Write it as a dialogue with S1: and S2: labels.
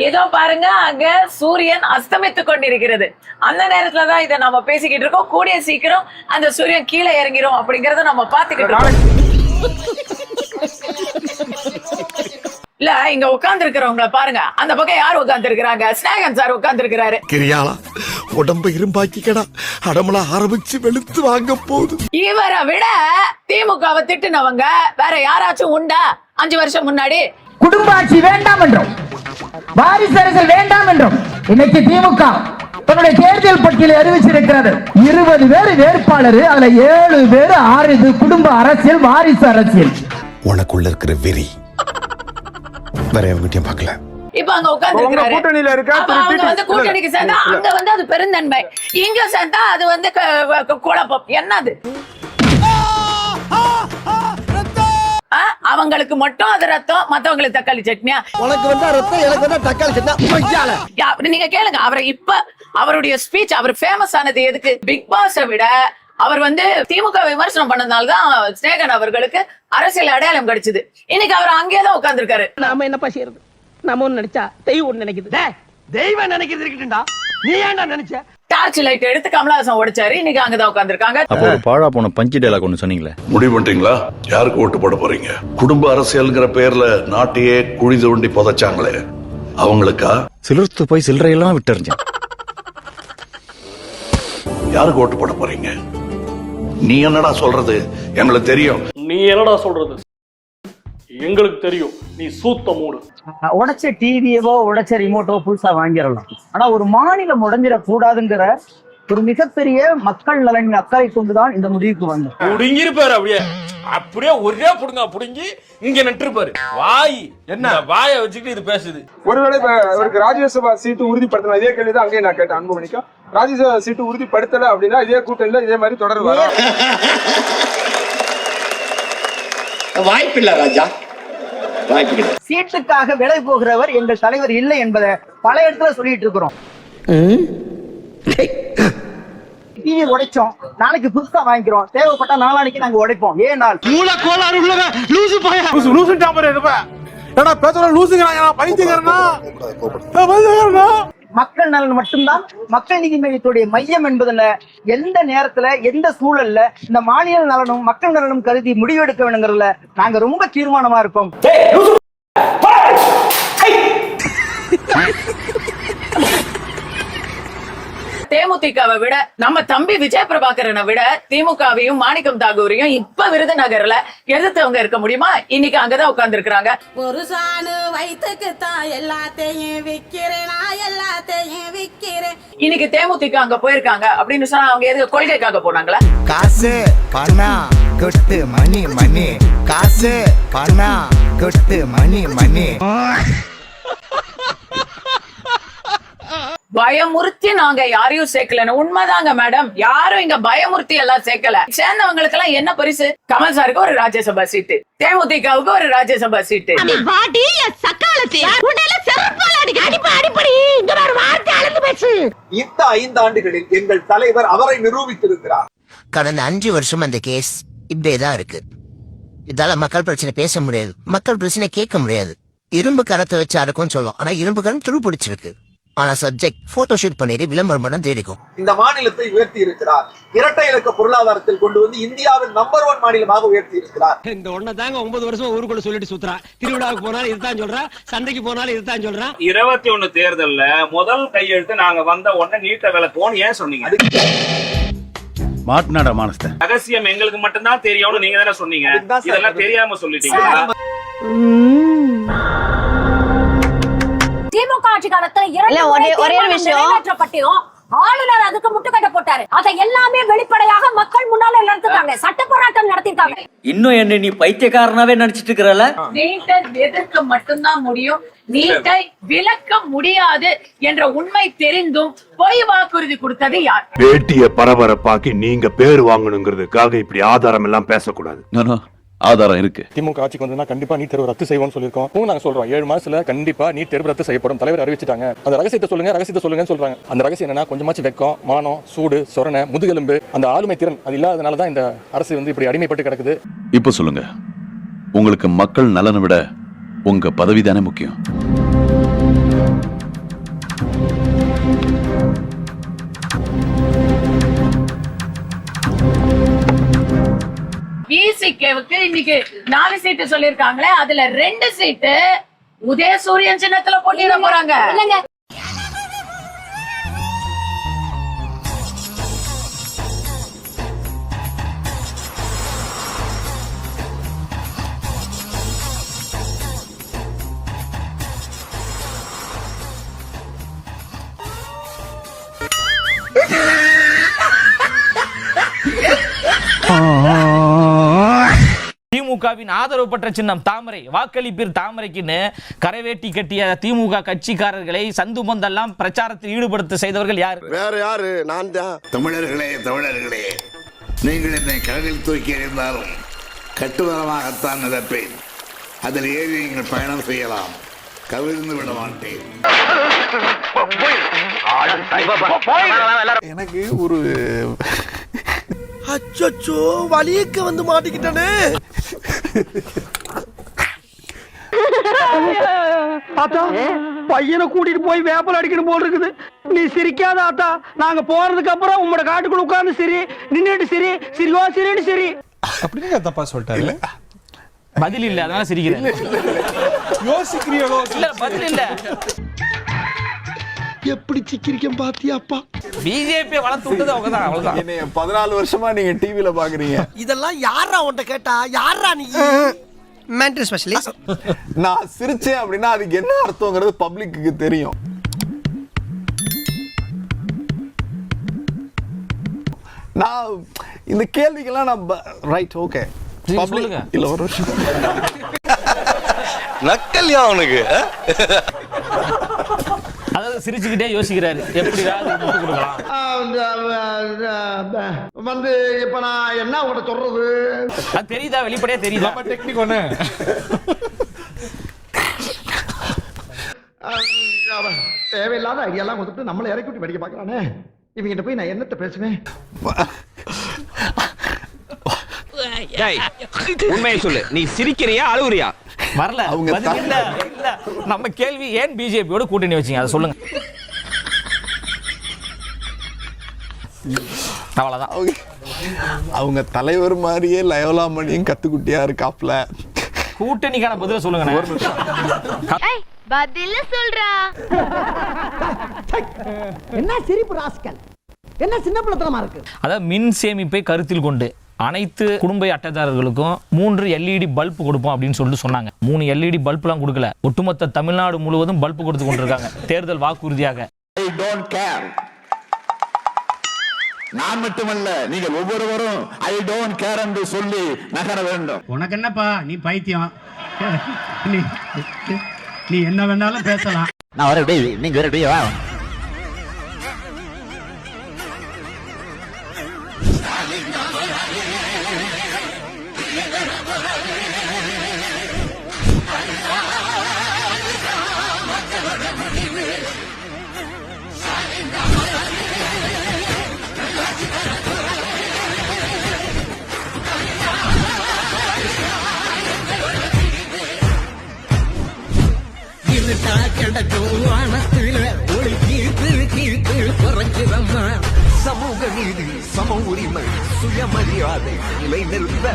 S1: ஏதோ பாருங்க, அங்க சூரியன் அஸ்தமித்துக் கொண்டிருக்கிறது. அந்த நேரத்துலதான் இதை நம்ம பேசிக்கிட்டு இருக்கோம். கூடிய சீக்கிரம் அந்த சூரியன் கீழே இறங்கிரும் அப்படிங்கறத நம்ம பாத்துக்கிட்டு இருக்கோம். இல்ல, இங்க உட்கார்ந்து இருக்கிறவங்கள பாருங்க. அந்த பக்கம் யார் உட்கார்ந்து இருக்கிறாங்க? ஸ்நேகன் சார் உட்கார்ந்து இருக்கிறாரு.
S2: கிரியாளா உடம்ப இரும்பாக்கிக்கடா, அடமலா ஆரம்பிச்சு வெளுத்து வாங்க போகுது.
S1: இவரை விட திமுகவை திட்டுனவங்க வேற யாராச்சும் உண்டா? 5 வருஷம் முன்னாடி
S3: குடும்ப ஆட்சி வேண்டாம் என்றும், வாரிசு அரசியல் வேண்டாம் என்றும் இன்னைக்கு திமுக தன்னுடைய தேர்தல் பட்டியலை அறிவிச்சிருக்கிறது. 20 பேர் வேட்பாளர், அதுல 7 பேர் 6 குடும்ப அரசியல், வாரிசு அரசியல்.
S2: உனக்குள்ள இருக்கிற வெறி வேற எவங்கிட்டயும் பார்க்கல.
S1: இப்ப அங்க உட்கார்ந்து இருக்காரு. கூட்டணியில இருக்கா, அவங்க வந்து கூட்டணிக்கு சேர்ந்தா அங்க வந்து அது பெருந்தன்மை, இங்க சேர்ந்தா அது வந்து குழப்பம். என்னது? அவங்களுக்கு மட்டும் அது ரத்தம், மத்தவங்களுக்கு தக்காளி சட்னியா?
S2: உனக்கு வந்தா ரத்தம், எனக்கு வந்தா தக்காளி சட்னி.
S1: நீங்க கேளுங்க அவரை. இப்ப அவருடைய ஸ்பீச், அவர் ஃபேமஸ் ஆனது எதுக்கு? பிக் பாஸை விட அவர் வந்து திமுக விமர்சனம் பண்ணதுனாலதான் ஸ்நேகன் அவர்களுக்கு அரசியல் அடையாளம் கிடைச்சது. இன்னைக்கு அவர் அங்கேதான் உட்கார்ந்து இருக்காரு.
S4: நாம என்னப்பா செய்யறது? நம்ம ஒண்ணு நினைச்சா தெய்வம் ஒண்ணு நினைக்குது. தெய்வம் நினைக்கிறது இருக்கட்டும்டா, நீ ஏன்டா நினைச்ச?
S1: டார்ச் லைட் எடுத்து கமலஹாசன் உடைச்சாரு. இன்னைக்கு அங்கதான் உட்கார்ந்து இருக்காங்க.
S5: அப்போ ஒரு பாழா போன பஞ்சு டயலாக் ஒன்னு சொன்னீங்களே,
S6: முடிவு பண்ணிட்டீங்களா? யாருக்கு ஓட்டு போட போறீங்க? குடும்ப அரசியல்ங்கிற பேர்ல நாட்டையே குழி தோண்டி புதைச்சாங்களே அவங்களுக்கா?
S5: சிலர்த்து போய் சில்லறையெல்லாம் விட்டுறிஞ்சேன்.
S6: யாருக்கு ஓட்டு போட போறீங்க? நீ என்னடா சொல்றது? எங்களுக்கு தெரியும்.
S7: நீ என்னடா சொல்றது? எங்களுக்கு தெரியும். நீ சூத்த மூடு.
S3: உடைச்ச டிவியவோ உடைச்ச ரிமோட்டோ புதுசா வாங்கிடலாம். ஆனா ஒரு மாநிலம் உடைஞ்சிடக்கூடாதுங்கிற ஒரு மிகப்பெரிய மக்கள் நலனின் அக்கறை கொண்டுதான் இந்த முடிவுக்கு வந்தோம்.
S7: புடுங்கிருப்பாரு அப்படியே அப்படியே ஒரே புடுங்க புடுங்கி இங்க நட்டுருப்பாரு. வாய் என்ன வாய வச்சுக்கிட்டு இது பேசுது.
S8: ஒருவேளை அவருக்கு ராஜ்யசபா சீட்டு உறுதிப்படுத்தலாம், இதே கேள்விதான் அங்கேயே நான் கேட்டேன். அன்புமணிக்கும் ராஜ்யசபா சீட்டு உறுதிப்படுத்தல அப்படின்னா இதே கூட்டணியில இதே மாதிரி தொடர் வரும்.
S9: வாய்ப்பில்லை ராஜா, வாய்ப்பில்லை.
S3: சீட்டுக்காக விலை போகிறவர் எங்கள் தலைவர் இல்லை என்பதை பல இடத்துல சொல்லிட்டு இருக்கிறோம். டிவி உடைச்சோம், நாளைக்கு புதுசா வாங்கிக்கிறோம், தேவைப்பட்டா நாளானிக்கு நாங்க உடைப்போம். ஏன் நாள்
S2: மூல கோளாறு உள்ளவ லூசு பைய லூசு டாம்பர் இருப்ப. ஏடா பேசுற லூசுங்கறாங்க, பைத்தியக்காரனா பைத்தியக்காரனா. மக்கள் நலன் மட்டும்தான் மக்கள் நீதி மையத்துடைய மையம் என்பதுல எந்த நேரத்துல எந்த சூழல்ல இந்த மாநில நலனும் மக்கள் நலனும் கருதி முடிவெடுக்க வேணுங்கிறதுல நாங்க ரொம்ப தீர்மானமா இருக்கோம்.
S1: தேமுதிகவை விட நம்ம தம்பி விஜய் பிரபாகரனை விட திமுகவையும் மாணிக்கம் தாகூரையும் இப்ப விருதுநகர்ல எதிர்த்தவங்க இருக்க முடியுமா? இன்னைக்கு அங்கதான் உட்கார்ந்து இருக்காங்க.
S10: ஒரு சாணு வயிற்றுக்கு தான் எல்லாத்தையும் விக்கிறேன், எல்லாத்தையும் விக்கிறேன்.
S1: இன்னைக்கு தேமுதிக அங்க போயிருக்காங்க அப்படின்னு சொன்னா அவங்க எது கொள்கைக்காக போனாங்களா?
S2: காசு பணம் கொட்டு மணி மணி, காசு பணம் கொட்டு மணி மணி.
S1: பயமுறுத்தி நாங்க யாரையும் சேர்க்கல. உண்மைதாங்க மேடம், யாரும் இங்க பயமுறுத்தி எல்லாம் சேர்க்கல. சேர்ந்தவங்களுக்கு எல்லாம் என்ன பரிசு? கமல் சாருக்கு ஒரு ராஜ்யசபா சீட்டு, தேமுதிகவுக்கு ஒரு ராஜ்யசபா சீட்டு.
S9: இந்த 5 ஆண்டுகளில் எங்கள் தலைவர் அவரை நிரூபித்திருக்கிறார்.
S11: கடந்த 5 வருஷம் அந்த கேஸ் இப்படியேதான் இருக்கு. இதால மக்கள் பிரச்சனை பேச முடியாது, மக்கள் பிரச்சனை கேட்க முடியாது. இரும்பு கரத்தை வச்சு அடக்கும் சொல்லும், ஆனா இரும்பு கரம் துரு பிடிச்சிருக்கு. ஆனா சப்ஜெக்ட் போட்டோ ஷூட் பண்ணிட்டு விளம்பரம் பண்ண தேடிக்கும்.
S9: இந்த மாநிலத்தை உயர்த்தி இருக்கிறார். இரட்டை இலக்க பொருளாதாரத்தில் கொண்டு வந்து இந்தியாவில் நம்பர் 1 மாநிலமாக உயர்த்தி இருக்கிறார்.
S4: இந்த ஒண்ண தாங்க 9 வருஷம் ஊருக்குள்ள சொல்லிட்டு சுத்துறா. திருவிழாவுக்கு போனாலும் இதுதான் சொல்றா, சந்தைக்கு போனாலும் இதுதான் சொல்றா.
S7: 21 தேர்தல்ல முதல் கையெழுத்து நாங்க வந்த உடனே நீட்ட விளக்குவோன்னு ஏன் சொன்னீங்க?
S5: மாட்நாட மானஸ்த
S7: ரகசியம் எங்களுக்கு மட்டும்தான் தெரியும்னு நீங்க தானே சொன்னீங்க. இதெல்லாம் தெரியாம சொல்லிட்டீங்களா?
S10: திமுக ஆட்சி காலத்துல ஒரே விஷயம் ஆளுநர் அதுக்கு முட்டுக்கட்டை போட்டாரு. அதை எல்லாமே வெளிப்படையாக மக்கள் முன்னால நடத்துறாங்க, சட்ட போராட்டம் நடத்திருக்காங்க.
S4: இன்னும் என்ன நீ பைத்தியக்காரனாவே நடிச்சிட்டு இருக்கறல?
S1: நீட்டை எதிர்க்க மட்டும்தான் முடியும், நீட்டை விலக்க முடியாது என்ற உண்மை தெரிந்தும் பொய் வாக்குறுதி கொடுத்தது யார்?
S12: பேட்டிய பரபரப்பாக்கி நீங்க பேர் வாங்கணுங்கிறதுக்காக இப்படி ஆதாரம் எல்லாம் பேசக்கூடாது.
S5: ஆதாரம் இருக்கு.
S8: திமுக ஆட்சிக்கு வந்தா கண்டிப்பா நீட் தேர்வு ரத்து செய்வோம்னு சொல்லிருக்கோம். நாங்க சொல்றோம் 7 மாசத்துல கண்டிப்பா நீட் தேர்வு ரத்து செய்யப்படும். தலைவர் அறிவிச்சிட்டாங்க. அந்த ரகசியத்தை சொல்லுங்கன்னு சொல்றாங்க. அந்த ரகசியம் என்னன்னா கொஞ்சமாச்சு வெக்கம், மானம், சூடு, சொரணை, முதுகெலும்பு, அந்த ஆளுமை திறன் அது இல்லாதனாலதான் இந்த அரசு வந்து இப்படி அடிமைப்பட்டு கிடக்குது.
S5: இப்ப சொல்லுங்க, உங்களுக்கு மக்கள் நலனை விட உங்க பதவி தானே முக்கியம்?
S1: ஏடிஎம்கேவுக்கு இன்னைக்கு 4 சீட்டு சொல்லிருக்காங்களே, அதுல 2 சீட்டு உதயசூரியன் சின்னத்துல போட்டியிட போறாங்க.
S10: இல்லங்க
S4: திமுகவின் ஆதரவு பெற்ற சின்னம் தாமரை, வாக்களிப்பீர் தாமரைக்குன்னு கரைவேட்டி கட்டிய திமுக கட்சிக்காரர்களை சந்து பந்தெல்லாம் பிரச்சாரத்தில் ஈடுபடுத்த செய்தவர்கள் யார்?
S12: வேற யாரு? நான் தான்.
S6: தமிழர்களே, நீங்கள் என்னை கடலில் தூக்கி எறிந்தாலும் கட்டுமரமாகத்தான் நினைப்பேன். அதில் ஏறி நீங்கள் பயணம் செய்யலாம், கவிழ்ந்து விட மாட்டேன்.
S2: எனக்கு ஒரு அச்சோ வலியக்க வந்து மாட்டிக்கிட்டானே.
S4: ஆத்தா, பையனை கூட்டிட்டு போய் வேப்பல் அடிக்கணும் போல் இருக்குது. நீ சிரிக்காத ஆத்தா. நாங்க போறதுக்கு அப்புறம் உங்களோட காட்டுக்குள்ள உட்கார்ந்து சரி, நின்னுட்டு சரி, சிரிவா சரின்னு சரி.
S2: அப்படின்னு தப்பா சொல்லிட்டாரு.
S4: பதில் இல்ல, அதனால சிரிக்கிறேன்.
S2: யோசிக்கிறீங்களோ?
S4: இல்ல, பதில் இல்ல.
S2: எப்படி சிக்கிரிக்கம் பாத்தியாப்பா?
S4: பிஜேபி வளர்த்து விட்டது அவங்கதான், அவ்வளவுதான்.
S2: என்னைய 14 வருஷமா நீங்க டிவில பாக்குறீங்க.
S3: இதெல்லாம் யாரா உன்கிட்ட கேட்டா? யாரா நீ? Mental specialist.
S2: நான் சிரிச்சேன் அப்படின்னா அதுக்கு என்ன அர்த்தம்ங்கிறது பப்ளிக்கு தெரியும். நான் இந்த கேள்விக்கெல்லாம் நான் ரைட் ஓகே
S4: சொல்லுங்க.
S2: இல்ல ஒரு விஷயம்
S12: நக்கல்யா அவனுக்கு.
S4: அதாவது சிரிச்சுக்கிட்டே யோசிக்கிறாரு, எப்படியாவது முட்டு கொடுக்கலாம்.
S3: வந்து இப்ப நான் என்ன உங்கள்கிட்ட சொல்றது?
S4: அது தெரியுதா? வெளிப்படையா தெரியுதா?
S2: டெக்னிக் ஒண்ணு.
S3: தேவையில்லாத ஐடியாலாம் கொடுத்துட்டு நம்மளை இறக்கி விட்டு படிக்க பாக்குறானே. இவங்கிட்ட போய் நான் என்னத்த பேசுவேன்?
S7: உண்மையை சொல்லு, நீ சிரிக்கிறியா அழுவுறியா?
S4: வரல
S2: அவங்க
S4: பதில் இல்ல. இல்ல, நம்ம கேள்வி ஏன் பிஜேபியோட கூட்டணி வச்சீங்க, அதை சொல்லுங்க. அவ்வளவுதான்.
S2: அவங்க தலைவர் மாதிரியே லயோலா மணியும் கத்துக்குட்டியா இருக்காப்ல.
S4: கூட்டணிக்கான பதில சொல்லுங்க.
S10: பதில சொல்றா.
S3: என்ன சிரிப்பு ராஸ்கல், என்ன சின்ன பிள்ளைத்தனமா இருக்கு.
S4: அதாவது மின் சேமிப்பை கருத்தில் கொண்டு அனைத்து குடும்ப அட்டைதாரர்களுக்கும் 3 LED பல்ப் கொடுப்போம் அப்படின்னு சொல்லிட்டு சொன்னாங்க. 3 LED பல்ப்லாம் கொடுக்கல, ஒட்டுமொத்த தமிழ்நாடு முழுவதும் பல்ப் கொடுத்து கொண்டிருக்காங்க தேர்தல் வாக்குறுதியாக.
S6: நான் மட்டுமல்ல, நீங்கள் ஒவ்வொருவரும் ஐ டோன்ட் கேர் என்று சொல்லி நகர வேண்டும்.
S3: உனக்கு என்னப்பா, நீ பைத்தியம். நீ என்ன வேணாலும் பேசலாம்.
S11: நான் வர நீங்க வர
S6: சமூக நீதி, சம உரிமை, சுயமரியாதை நிலைநிறுத்த